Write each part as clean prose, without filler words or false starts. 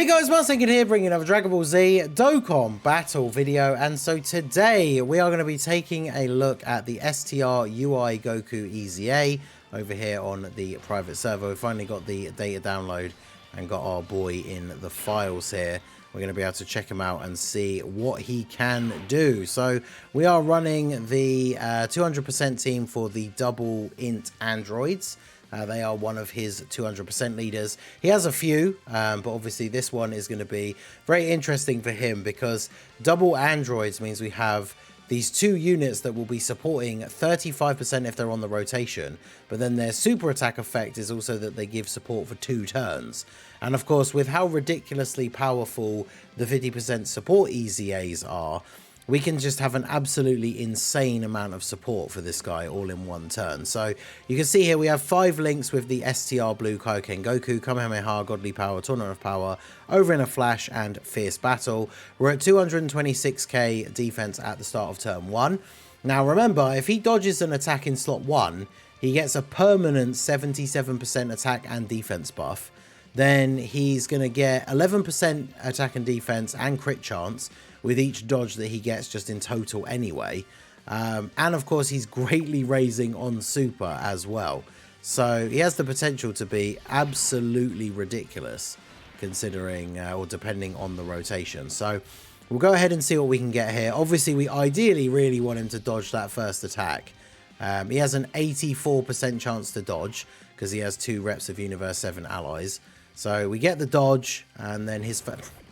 Hey guys, Martin here bringing another Dragon Ball Z Dokkan battle video, and so today we are going to be taking a look at the STR UI GOKU EZA over here on the private server. We finally got the data download and got our boy in the files here. We're going to be able to check him out and see what he can do. So we are running the 200% team for the double int androids. They are one of his 200% leaders. He has a few, but obviously this one is going to be very interesting for him because double androids means we have these two units that will be supporting 35% if they're on the rotation, but then their super attack effect is also that they give support for 2 turns. And of course, with how ridiculously powerful the 50% support EZA'S are, we can just have an absolutely insane amount of support for this guy all in one turn. So you can see here we have 5 links with the STR Blue Kaioken Goku, Kamehameha, Godly Power, Tournament of Power, Over in a Flash, and Fierce Battle. We're at 226k defense at the start of turn 1. Now remember, if he dodges an attack in slot 1, he gets a permanent 77% attack and defense buff. Then he's going to get 11% attack and defense and crit chance with each dodge that he gets just in total anyway. And of course, he's greatly raising on super as well. So he has the potential to be absolutely ridiculous considering or depending on the rotation. So we'll go ahead and see what we can get here. Obviously, we ideally really want him to dodge that first attack. He has an 84% chance to dodge because he has 2 reps of Universe 7 allies. So we get the dodge and then his...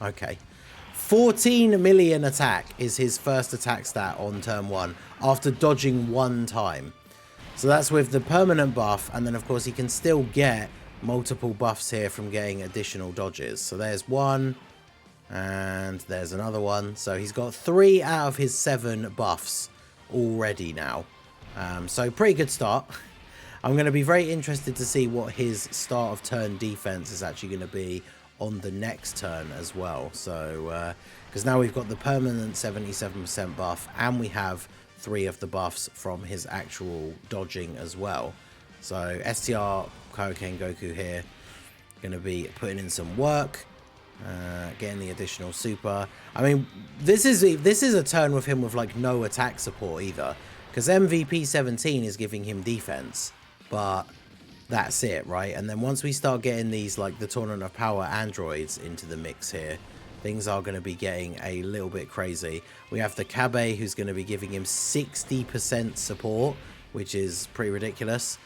Okay. 14 million attack is his first attack stat on turn 1 after dodging 1 time. So that's with the permanent buff, and then of course he can still get multiple buffs here from getting additional dodges. So there's 1 and there's another one. So he's got 3 out of his 7 buffs already now. So pretty good start. I'm going to be very interested to see what his start of turn defense is actually going to be on the next turn as well. So because now we've got the permanent 77% buff and we have 3 of the buffs from his actual dodging as well. So STR Kaioken Goku here going to be putting in some work, getting the additional super. I mean, this is a turn with him with like no attack support either, because MVP 17 is giving him defense, but that's it, right? And then once we start getting these, like the Tournament of Power androids into the mix here, things are going to be getting a little bit crazy. We have the Kabe, who's going to be giving him 60% support, which is pretty ridiculous.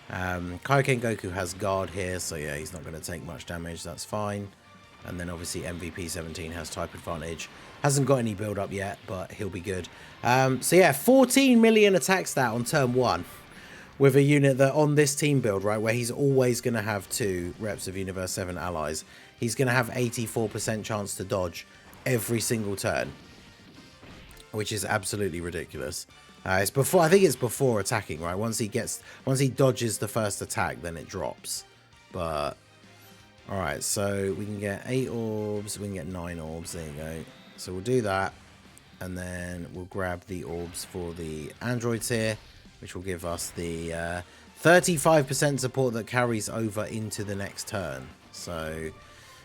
Kaioken Goku has guard here, so yeah, he's not going to take much damage. That's fine. And then obviously MVP 17 has type advantage. Hasn't got any build up yet, but he'll be good. So yeah, 14 million attack stat on turn 1. With a unit that on this team build, right, where he's always going to have 2 reps of Universe 7 allies, he's going to have 84% chance to dodge every single turn, which is absolutely ridiculous. It's before, I think it's before attacking, right? Once he dodges the first attack, then it drops. But all right, so we can get 8 orbs, we can get 9 orbs. There you go. So we'll do that, and then we'll grab the orbs for the androids here, which will give us the 35% support that carries over into the next turn. So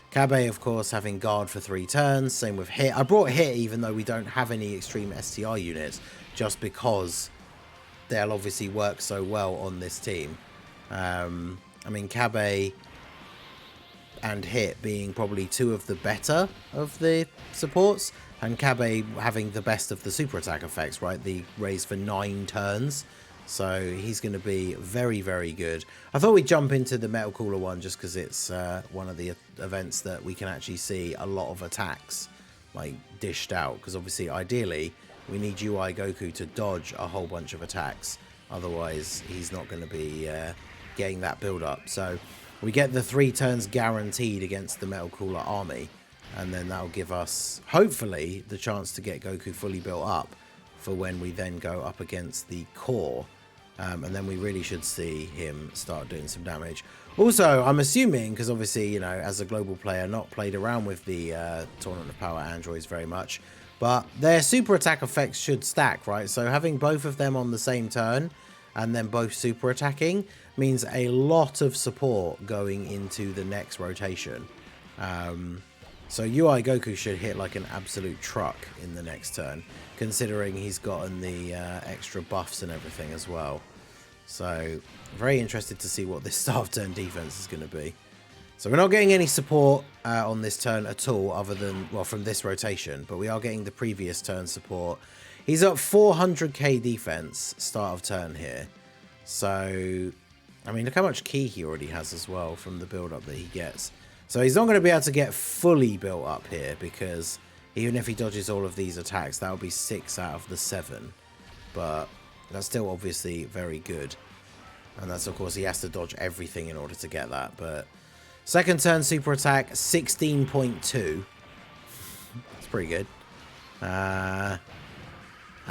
Kabe, of course, having guard for 3 turns. Same with Hit. I brought Hit even though we don't have any extreme STR units, just because they'll obviously work so well on this team. I mean, Kabe and Hit being probably 2 of the better of the supports, and Kabe having the best of the super attack effects, right? The raise for 9 turns. So he's going to be very, very good. I thought we'd jump into the Metal Cooler one just because it's one of the events that we can actually see a lot of attacks like dished out. Because obviously, ideally, we need UI Goku to dodge a whole bunch of attacks. Otherwise, he's not going to be getting that build up. So we get the 3 turns guaranteed against the Metal Cooler army. And then that'll give us, hopefully, the chance to get Goku fully built up for when we then go up against the core. And then we really should see him start doing some damage. Also, I'm assuming, because obviously, you know, as a global player, not played around with the Tournament of Power androids very much, but their super attack effects should stack, right? So having both of them on the same turn and then both super attacking means a lot of support going into the next rotation. So UI Goku should hit like an absolute truck in the next turn, considering he's gotten the extra buffs and everything as well. So very interested to see what this start of turn defense is going to be. So we're not getting any support on this turn at all, other than, well, from this rotation, but we are getting the previous turn support. He's up 400k defense start of turn here. So, I mean, look how much ki he already has as well from the build-up that he gets. So he's not going to be able to get fully built up here, because even if he dodges all of these attacks, that would be 6 out of the 7. But that's still obviously very good. And that's, of course, he has to dodge everything in order to get that. But second turn super attack, 16.2. It's pretty good. And,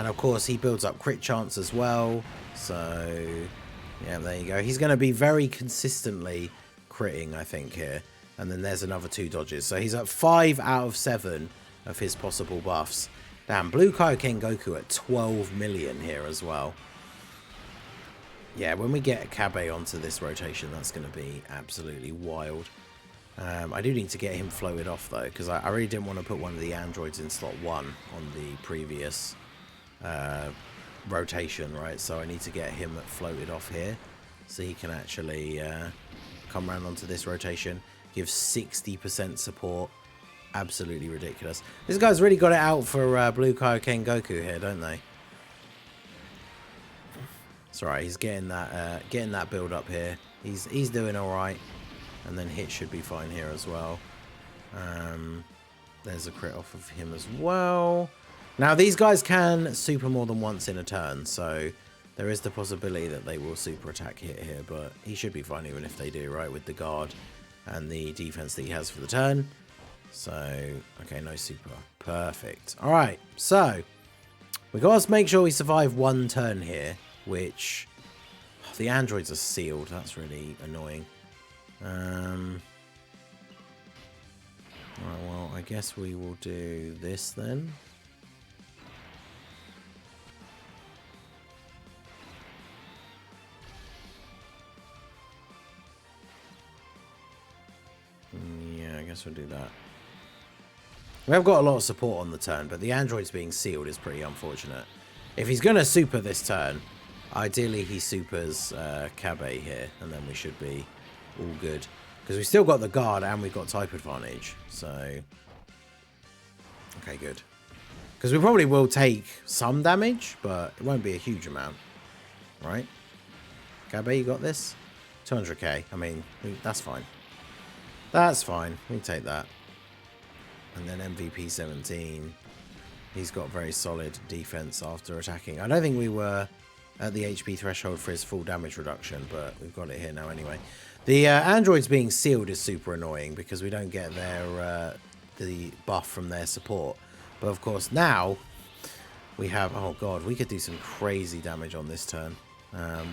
of course, he builds up crit chance as well. So, yeah, there you go. He's going to be very consistently critting, I think, here. And then there's another 2 dodges. So he's at 5 out of 7 of his possible buffs. Damn, Blue Kaioken Goku at 12 million here as well. Yeah, when we get Kabe onto this rotation, that's going to be absolutely wild. I do need to get him floated off, though, because I really didn't want to put one of the androids in slot 1 on the previous rotation, right? So I need to get him floated off here so he can actually come around onto this rotation. Give 60% support. Absolutely ridiculous. This guy's really got it out for Blue Kaioken Goku here, don't they? It's alright, he's getting that build up here. He's doing alright. And then hit should be fine here as well. There's a crit off of him as well. Now these guys can super more than once in a turn, so there is the possibility that they will super attack hit here, but he should be fine even if they do, right, with the guard and the defense that he has for the turn. So, okay, no super. Perfect. All right, so we got to make sure we survive 1 turn here, which the androids are sealed. That's really annoying. Alright, well, I guess we will do this then. Yeah, I guess we'll do that. We have got a lot of support on the turn, but the androids being sealed is pretty unfortunate. If he's going to super this turn, ideally he supers Kabe here, and then we should be all good. Because we've still got the guard and we've got type advantage, so... Okay, good. Because we probably will take some damage, but it won't be a huge amount. Right? Kabe, you got this? 200k. I mean, that's fine. That's fine. We can take that. And then MVP 17. He's got very solid defense after attacking. I don't think we were at the HP threshold for his full damage reduction, but we've got it here now anyway. The androids being sealed is super annoying because we don't get their the buff from their support. But of course now we have, oh god, we could do some crazy damage on this turn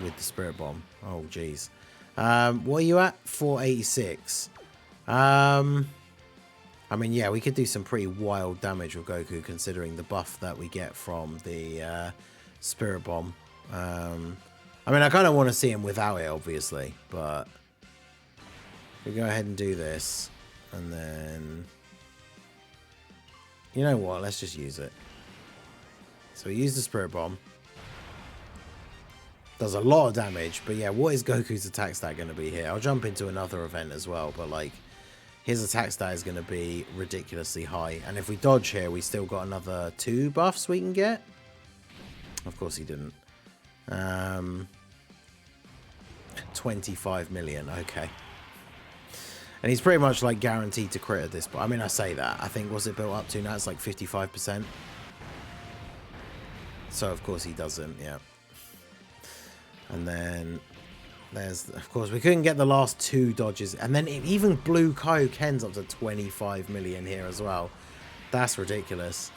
with the Spirit Bomb. Oh jeez. What are you at? 486. I mean, yeah, we could do some pretty wild damage with Goku considering the buff that we get from the Spirit Bomb. I mean, I kind of want to see him without it, obviously, but we go ahead and do this, and then, you know what, let's just use it. So we use the Spirit Bomb. Does a lot of damage, but yeah, what is Goku's attack stat going to be here? I'll jump into another event as well, but like, his attack stat is going to be ridiculously high. And if we dodge here, we still got another 2 buffs we can get. Of course he didn't. 25 million, okay. And he's pretty much like guaranteed to crit at this point. I mean, I say that. I think, what's it built up to now? It's like 55%. So, of course, he doesn't, yeah. And then there's, of course, we couldn't get the last 2 dodges. And then even Blue Kaioken's up to 25 million here as well. That's ridiculous.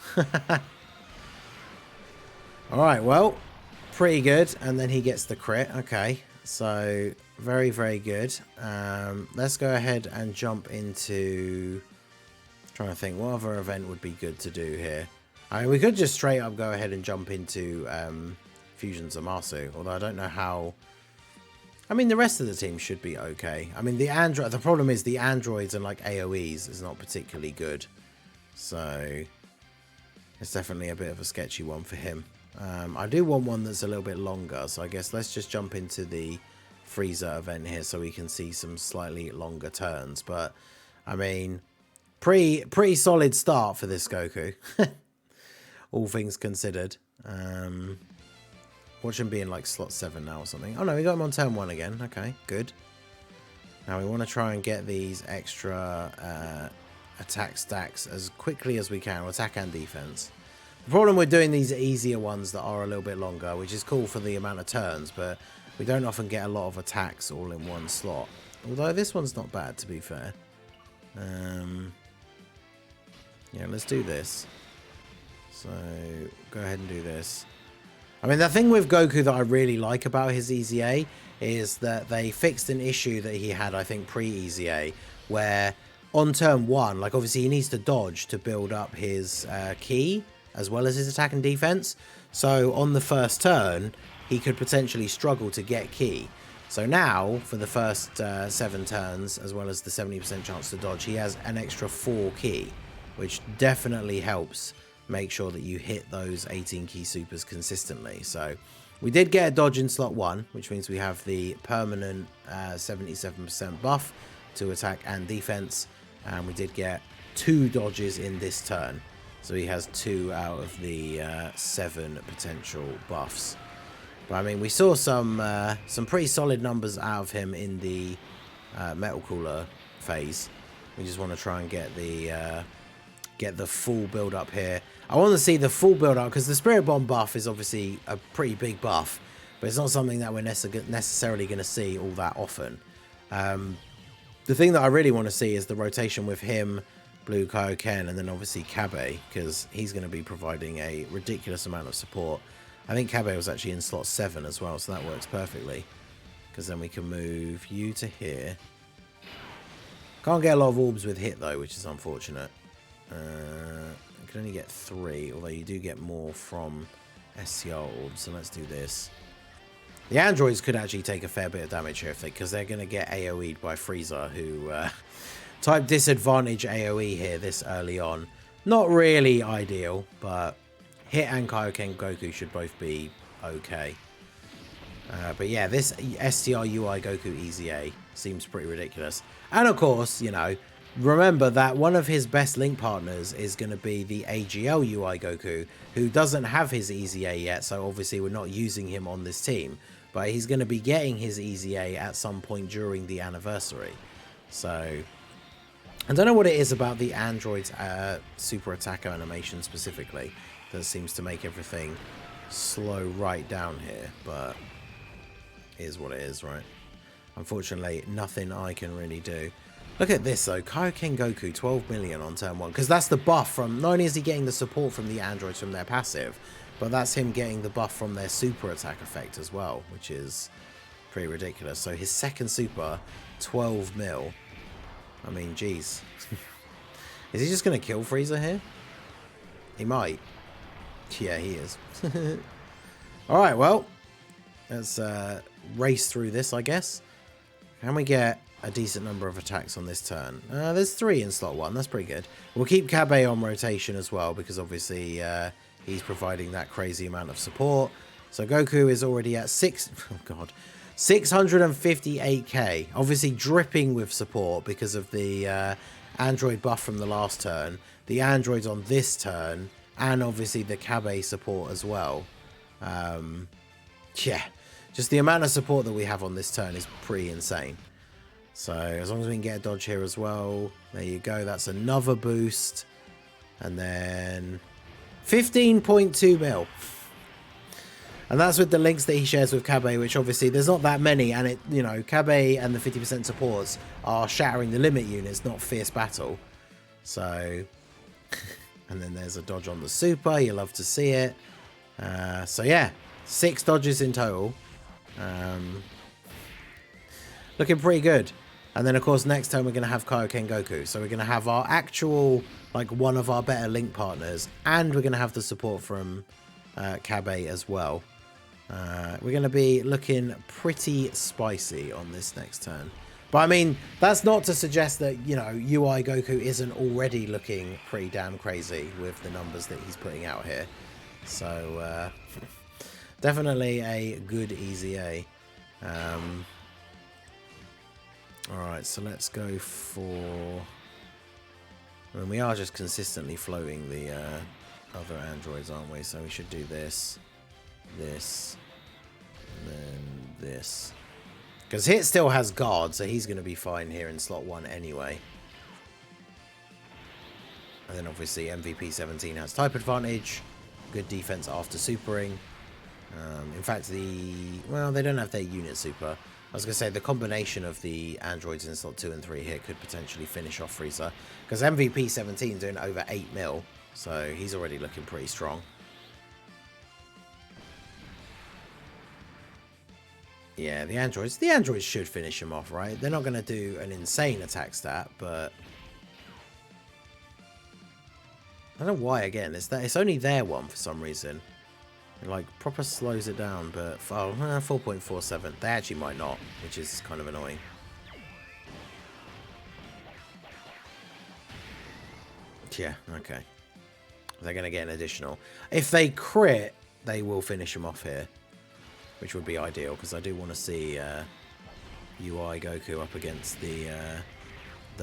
Alright, well, pretty good. And then he gets the crit. Okay, so very, very good. Let's go ahead and jump into... trying to think, what other event would be good to do here? I mean, we could just straight up go ahead and jump into Fusion Zamasu. Although I don't know how I mean, the rest of the team should be okay. I mean, the problem is the androids and like AoEs is not particularly good. So it's definitely a bit of a sketchy one for him. I do want one that's a little bit longer. So I guess let's just jump into the Frieza event here so we can see some slightly longer turns. But I mean, pretty solid start for this Goku. All things considered. Watch him be in like slot 7 now or something. Oh no, we got him on turn 1 again. Okay, good. Now we want to try and get these extra attack stacks as quickly as we can. Attack and defense. The problem with doing these easier ones that are a little bit longer, which is cool for the amount of turns, but we don't often get a lot of attacks all in one slot. Although this one's not bad, to be fair. Yeah, let's do this. So go ahead and do this. I mean, the thing with Goku that I really like about his EZA is that they fixed an issue that he had, I think, pre-EZA, where on turn 1, like obviously he needs to dodge to build up his ki, as well as his attack and defense. So on the first turn, he could potentially struggle to get ki. So now, for the first 7 turns, as well as the 70% chance to dodge, he has an extra 4 ki, which definitely helps make sure that you hit those 18 ki supers consistently. So we did get a dodge in slot 1, which means we have the permanent 77% buff to attack and defense, and we did get 2 dodges in this turn. So he has 2 out of the 7 potential buffs. But I mean, we saw some pretty solid numbers out of him in the metal cooler phase. We just want to try and get the full build up here. I want to see the full build up because the Spirit Bomb buff is obviously a pretty big buff, but it's not something that we're necessarily going to see all that often. The thing that I really want to see is the rotation with him, Blue Kaioken, and then obviously Kabe, because he's going to be providing a ridiculous amount of support. I think Kabe was actually in slot 7 as well, so that works perfectly, because then we can move you to here. Can't get a lot of orbs with hit though, which is unfortunate. You can only get 3, although you do get more from STR orbs, so let's do this. The androids could actually take a fair bit of damage here, because they're going to get AoE'd by Frieza, who type disadvantage AoE here this early on. Not really ideal, but Hit and Kaioken Goku should both be okay. But yeah, this STR UI Goku EZA seems pretty ridiculous. And of course, you know, remember that one of his best link partners is going to be the AGL UI Goku, who doesn't have his EZA yet, so obviously we're not using him on this team. But he's going to be getting his EZA at some point during the anniversary. So I don't know what it is about the android's super attacker animation specifically that seems to make everything slow right down here, but it is what it is, right? Unfortunately, nothing I can really do. Look at this though, Kaioken Goku 12 million on turn 1, because that's the buff from, not only is he getting the support from the androids from their passive, but that's him getting the buff from their super attack effect as well, which is pretty ridiculous. So his second super, 12 mil. I mean, geez. Is he just going to kill Frieza here? He might. Yeah, he is. Alright, well, let's race through this, I guess. Can we get a decent number of attacks on this turn? There's 3 in slot 1, that's pretty good. We'll keep Kabe on rotation as well, because obviously he's providing that crazy amount of support. So Goku is already at 658k, obviously dripping with support because of the android buff from the last turn, the androids on this turn, and obviously the Kabe support as well. Yeah, just the amount of support that we have on this turn is pretty insane. So as long as we can get a dodge here as well, there you go, that's another boost. And then 15.2 mil. And that's with the links that he shares with Kabe, which obviously there's not that many, and it, you know, Kabe and the 50% supports are shattering the limit units, not fierce battle. So and then there's a dodge on the super, you love to see it. So yeah, 6 dodges in total. Looking pretty good. And then of course next turn we're going to have Kaioken Goku. So we're going to have our actual, like, one of our better link partners, and we're going to have the support from Kabe as well. We're going to be looking pretty spicy on this next turn. But I mean, that's not to suggest that, you know, UI Goku isn't already looking pretty damn crazy with the numbers that he's putting out here. So, definitely a good EZA. Alright, so let's go for... I mean, we are just consistently floating the other androids, aren't we? So we should do this, this, and then this. Because Hit still has guard, so he's going to be fine here in slot 1 anyway. And then obviously MVP 17 has type advantage. Good defense after supering. In fact, well, they don't have their unit super. I was going to say the combination of the androids in slot 2 and 3 here could potentially finish off Frieza. Because MVP 17 doing over 8 mil, so he's already looking pretty strong. Yeah, the androids should finish him off, right? They're not going to do an insane attack stat, but I don't know why. Again, it's only their one for some reason. It, like, proper slows it down, but 4.47. They actually might not, which is kind of annoying. Yeah, okay. They're going to get an additional. If they crit, they will finish him off here, which would be ideal, because I do want to see UI Goku up against the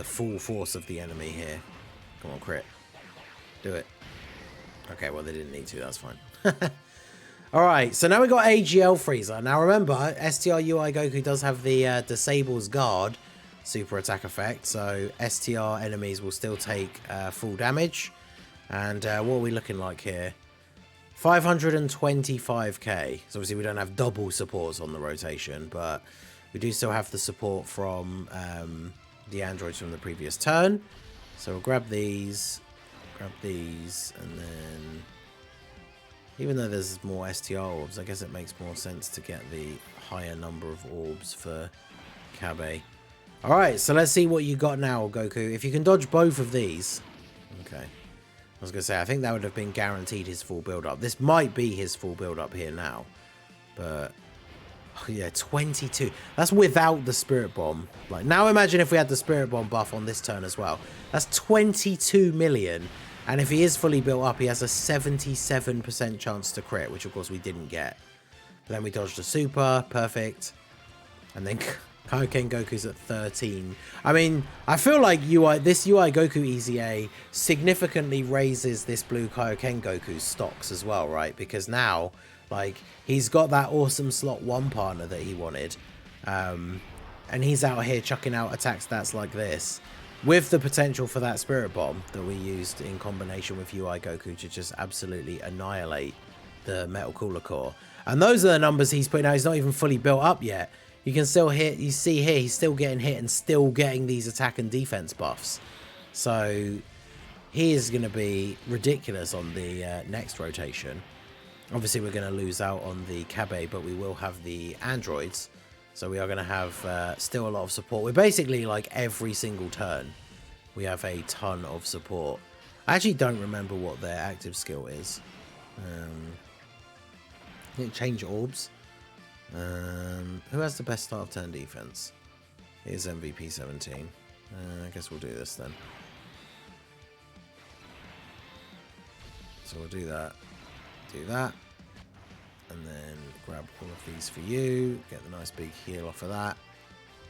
full force of the enemy here. Come on, crit. Do it. Okay, well, they didn't need to. That's fine. Alright, so now we've got AGL Frieza. Now, remember, STR UI Goku does have the Disables Guard super attack effect, so STR enemies will still take full damage. And what are we looking like here? 525k. So obviously we don't have double supports on the rotation, but we do still have the support from the androids from the previous turn. So we'll grab these, and then even though there's more STR orbs, I guess it makes more sense to get the higher number of orbs for Kabe. Alright, so let's see what you got now, Goku. If you can dodge both of these. Okay. I was going to say, I think that would have been guaranteed his full build-up. This might be his full build-up here now. But, oh yeah, 22. That's without the Spirit Bomb. Like, now imagine if we had the Spirit Bomb buff on this turn as well. That's 22 million. And if he is fully built up, he has a 77% chance to crit, which of course we didn't get. But then we dodged a super, perfect. And then Kaioken Goku's at 13. I mean, I feel like this UI Goku EZA significantly raises this blue Kaioken Goku's stocks as well, right? Because now, like, he's got that awesome slot 1 partner that he wanted. And he's out here chucking out attack stats like this, with the potential for that Spirit Bomb that we used in combination with UI Goku to just absolutely annihilate the Metal Cooler Core. And those are the numbers he's putting out. He's not even fully built up yet. You can still hit, you see here, he's still getting hit and still getting these attack and defense buffs. So he is going to be ridiculous on the next rotation. Obviously, we're going to lose out on the Kabe, but we will have the androids. So we are going to have still a lot of support. We're basically like every single turn, we have a ton of support. I actually don't remember what their active skill is. I think change orbs. Who has the best start of turn defense? It is MVP 17. I guess we'll do this then. So we'll do that, and then grab all of these for you, get the nice big heal off of that.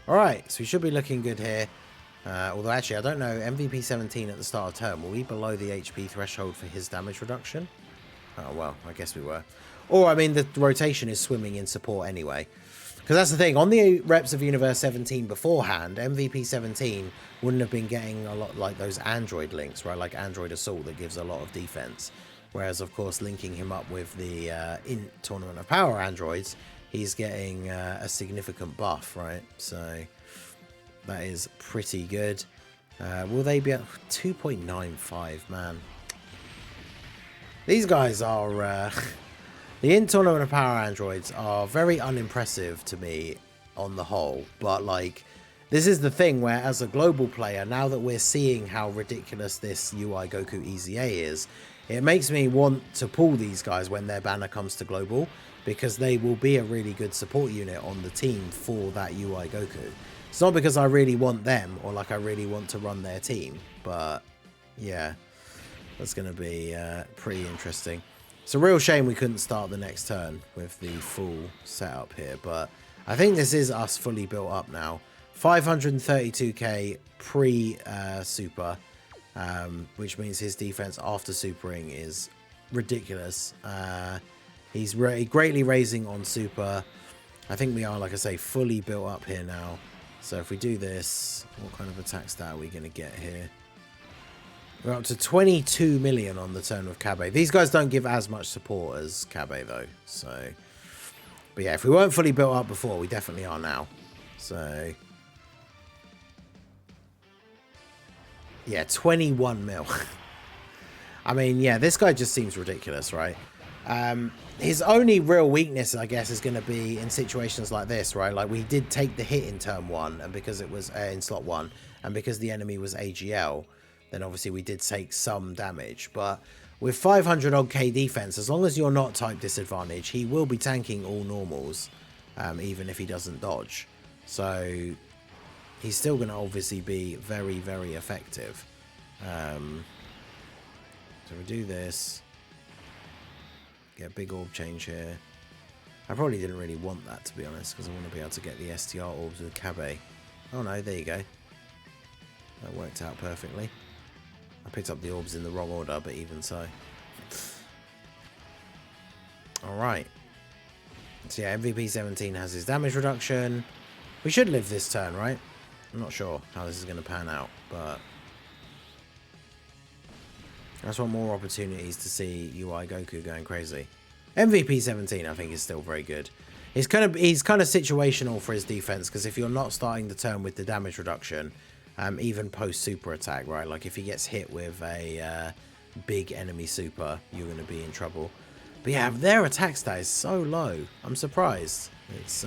Alright, so we should be looking good here. Although actually, I don't know, MVP 17 at the start of turn, were we below the HP threshold for his damage reduction? Oh well, I guess we were. Or, I mean, the rotation is swimming in support anyway. Because that's the thing, on the reps of Universe 17 beforehand, MVP 17 wouldn't have been getting a lot like those Android links, right? Like Android Assault that gives a lot of defense. Whereas, of course, linking him up with the in Tournament of Power androids, he's getting a significant buff, right? So that is pretty good. Will they be at 2.95, man? These guys are... the in Tournament of Power androids are very unimpressive to me on the whole. But, like, this is the thing where, as a global player, now that we're seeing how ridiculous this UI Goku EZA is, it makes me want to pull these guys when their banner comes to global, because they will be a really good support unit on the team for that UI Goku. It's not because I really want them or like I really want to run their team, but yeah, that's going to be pretty interesting. It's a real shame we couldn't start the next turn with the full setup here, but I think this is us fully built up now. 532k pre-super, which means his defense after supering is ridiculous. He's greatly raising on super. I think we are, like I say, fully built up here now. So if we do this, what kind of attack stat are we going to get here? We're up to 22 million on the turn with Kabe. These guys don't give as much support as Kabe though. So, but yeah, if we weren't fully built up before, we definitely are now. So, yeah, 21 mil. I mean, yeah, this guy just seems ridiculous, right? His only real weakness, I guess, is going to be in situations like this, right? Like we did take the hit in turn 1, and because it was in slot 1, and because the enemy was AGL, then obviously we did take some damage. But with 500 odd K defense, as long as you're not type disadvantage, he will be tanking all normals, even if he doesn't dodge. So he's still going to obviously be very, very effective. So we do this. Get a big orb change here. I probably didn't really want that, to be honest, because I want to be able to get the STR orbs with Kabe. Oh no, there you go. That worked out perfectly. I picked up the orbs in the wrong order, but even so. Alright. So yeah, MVP 17 has his damage reduction. We should live this turn, right? I'm not sure how this is going to pan out, but I just want more opportunities to see UI Goku going crazy. MVP 17, I think, is still very good. He's kind of situational for his defense, because if you're not starting the turn with the damage reduction, even post super attack, right? Like if he gets hit with a big enemy super, you're going to be in trouble. But yeah, their attack stat is so low. I'm surprised. It's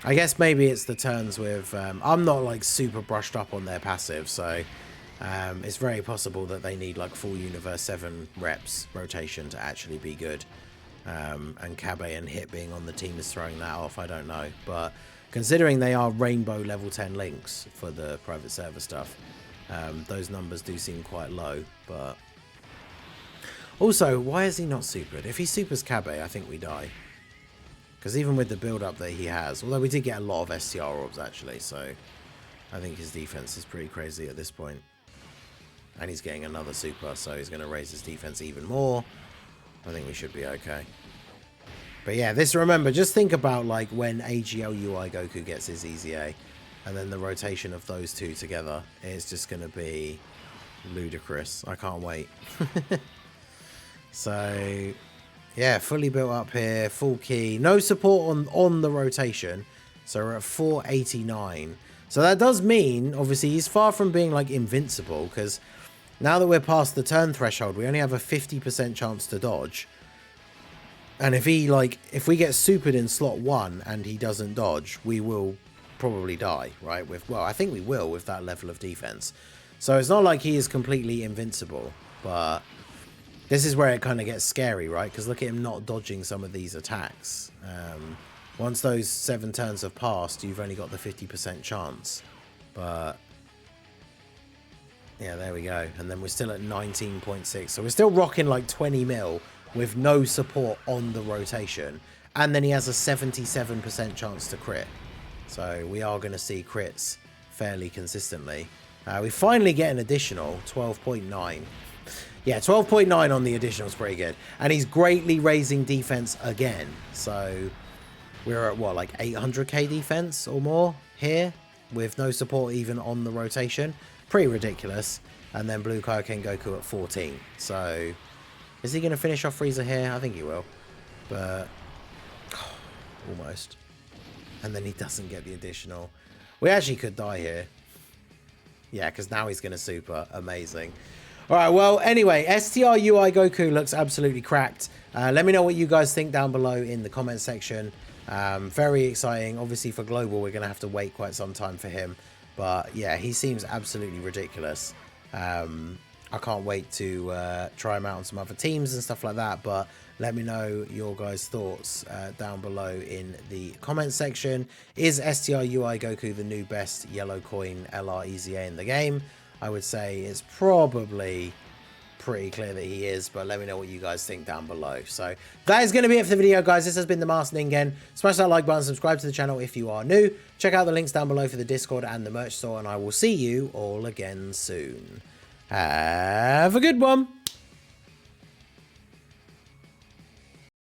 I guess maybe it's the turns with I'm not like super brushed up on their passive, so it's very possible that they need like full universe 7 reps rotation to actually be good. And Kabe and Hit being on the team is throwing that off. I don't know, but considering they are rainbow level 10 links for the private server stuff, those numbers do seem quite low. But also, why is he not supered? If he supers Kabe, I think we die. Because even with the build-up that he has, although we did get a lot of STR orbs actually, so I think his defense is pretty crazy at this point. And he's getting another super, so he's going to raise his defense even more. I think we should be okay. But yeah, this, remember, just think about like when AGL UI Goku gets his EZA, and then the rotation of those two together. It's just going to be ludicrous. I can't wait. So yeah, fully built up here, full key, no support on the rotation, so we're at 489. So that does mean, obviously, he's far from being like invincible, because now that we're past the turn threshold, we only have a 50% chance to dodge. And if we get supered in slot 1 and he doesn't dodge, we will probably die, right? Well, I think we will with that level of defense. So it's not like he is completely invincible, but this is where it kind of gets scary, right? Because look at him not dodging some of these attacks. Once those 7 turns have passed, you've only got the 50% chance. But yeah, there we go. And then we're still at 19.6. So we're still rocking like 20 mil with no support on the rotation. And then he has a 77% chance to crit. So we are going to see crits fairly consistently. We finally get an additional 12.9. Yeah, 12.9 on the additional is pretty good. And he's greatly raising defense again. So we're at what, like 800k defense or more here with no support even on the rotation. Pretty ridiculous. And then Blue Kaioken Goku at 14. So is he going to finish off Frieza here? I think he will. But almost. And then he doesn't get the additional. We actually could die here. Yeah, because now he's going to super. Amazing. All right, well, anyway, STR UI Goku looks absolutely cracked. Let me know what you guys think down below in the comment section. Very exciting. Obviously, for Global, we're going to have to wait quite some time for him. But, yeah, he seems absolutely ridiculous. I can't wait to try them out on some other teams and stuff like that. But let me know your guys' thoughts down below in the comment section. Is STR UI Goku the new best yellow coin LR EZA in the game? I would say it's probably pretty clear that he is, but let me know what you guys think down below. So that is going to be it for the video, guys. This has been the Master Ningen. Smash that like button, subscribe to the channel if you are new. Check out the links down below for the Discord and the merch store, and I will see you all again soon. Have a good one.